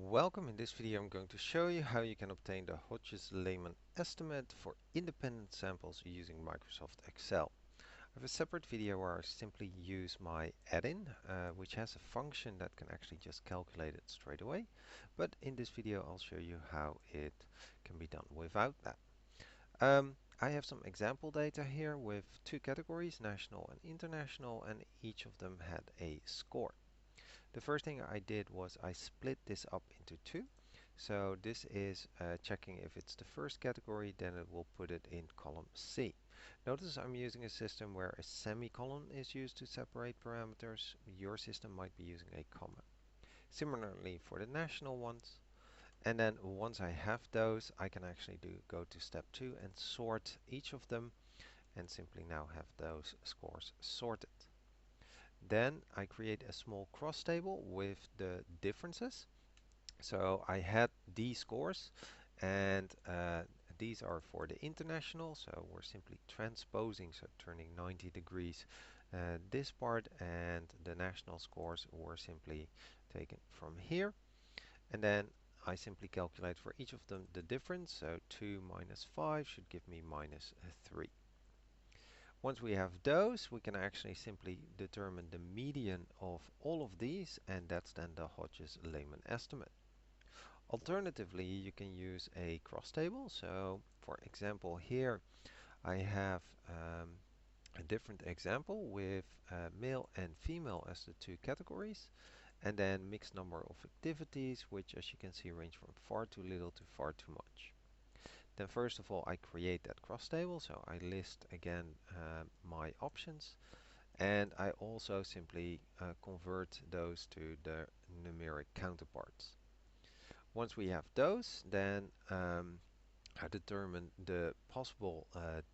Welcome. In this video I'm going to show you how you can obtain the Hodges-Lehmann estimate for independent samples using Microsoft Excel. I have a separate video where I simply use my add-in which has a function that can actually just calculate it straight away, but in this video I'll show you how it can be done without that. I have some example data here with two categories, national and international, and each of them had a score. The first thing I did was I split this up into two. So this is checking if it's the first category, then it will put it in column C. Notice I'm using a system where a semicolon is used to separate parameters. Your system might be using a comma. Similarly for the national ones. And then once I have those, I can actually go to step 2 and sort each of them and simply now have those scores sorted. Then I create a small cross table with the differences. So I had these scores, and these are for the international, so we're simply transposing, so turning 90 degrees this part, and the national scores were simply taken from here. And then I simply calculate for each of them the difference, so 2 minus 5 should give me minus 3. Once we have those, we can actually simply determine the median of all of these, and that's then the Hodges-Lehmann estimate. Alternatively, you can use a cross table. So for example, here I have a different example with male and female as the two categories, and then mixed number of activities, which as you can see range from far too little to far too much. Then first of all I create that cross table, so I list again my options, and I also simply convert those to the numeric counterparts. Once we have those, then I determine the possible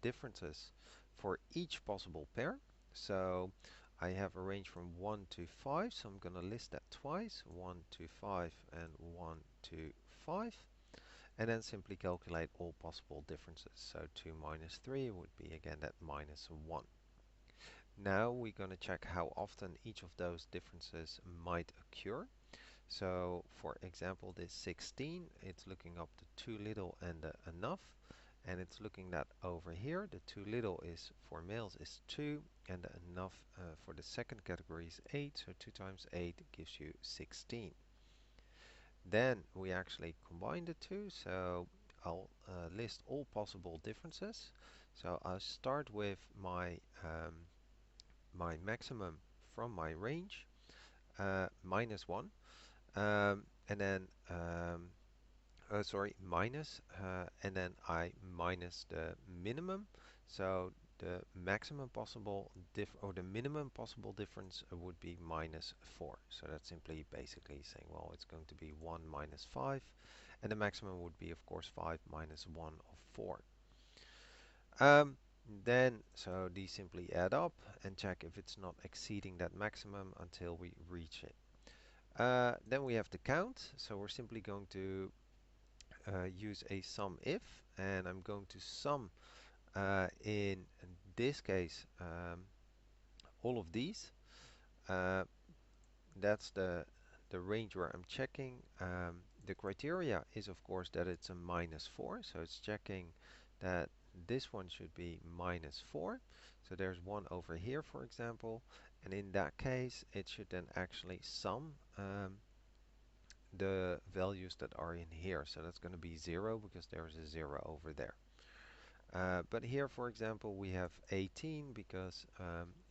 differences for each possible pair. So I have a range from 1 to 5, so I'm going to list that twice, 1 to 5 and 1 to 5. And then simply calculate all possible differences. So 2 minus 3 would be again that minus 1. Now we're going to check how often each of those differences might occur. So for example, this 16, it's looking up the too little and the enough. And it's looking that over here, the too little is for males is 2, and the enough for the second category is 8. So 2 times 8 gives you 16. Then we actually combine the two, so I'll list all possible differences. So I'll start with my my maximum from my range, minus 1, and then minus, and then I minus the minimum. So the maximum possible or the minimum possible difference would be minus 4. So that's simply basically saying, well, it's going to be 1 minus 5, and the maximum would be, of course, 5 minus 1 of 4. Then, so these simply add up and check if it's not exceeding that maximum until we reach it. Then we have the count, so we're simply going to use a sum if, and I'm going to sum in this case all of these. That's the range where I'm checking. The criteria is of course that it's a minus 4, so it's checking that this one should be minus 4. So there's one over here, for example, and in that case it should then actually sum the values that are in here. So that's going to be 0 because there's a 0 over there. But here, for example, we have 18 because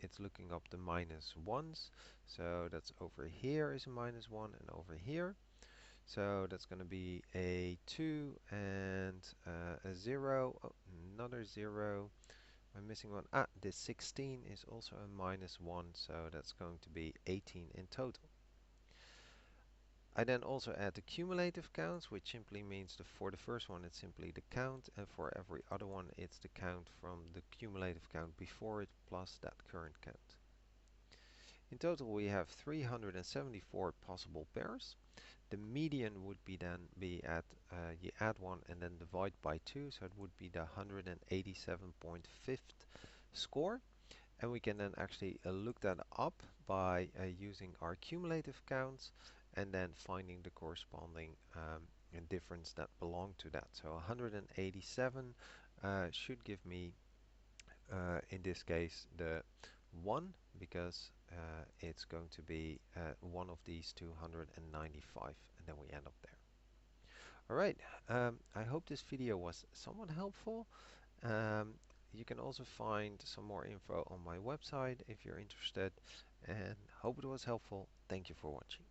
it's looking up the minus 1s. So that's over here is a minus 1 and over here. So that's going to be a 2 and a 0. Oh, another 0. I'm missing one. Ah, this 16 is also a minus 1. So that's going to be 18 in total. I then also add the cumulative counts, which simply means for the first one it's simply the count, and for every other one it's the count from the cumulative count before it plus that current count. In total we have 374 possible pairs. The median would be then at you add one and then divide by 2, so it would be the 187.5th score. And we can then actually look that up by using our cumulative counts, and then finding the corresponding difference that belong to that. So 187 should give me, in this case, the 1, because it's going to be one of these 295, and then we end up there. Alright, I hope this video was somewhat helpful. You can also find some more info on my website if you're interested, and hope it was helpful. Thank you for watching.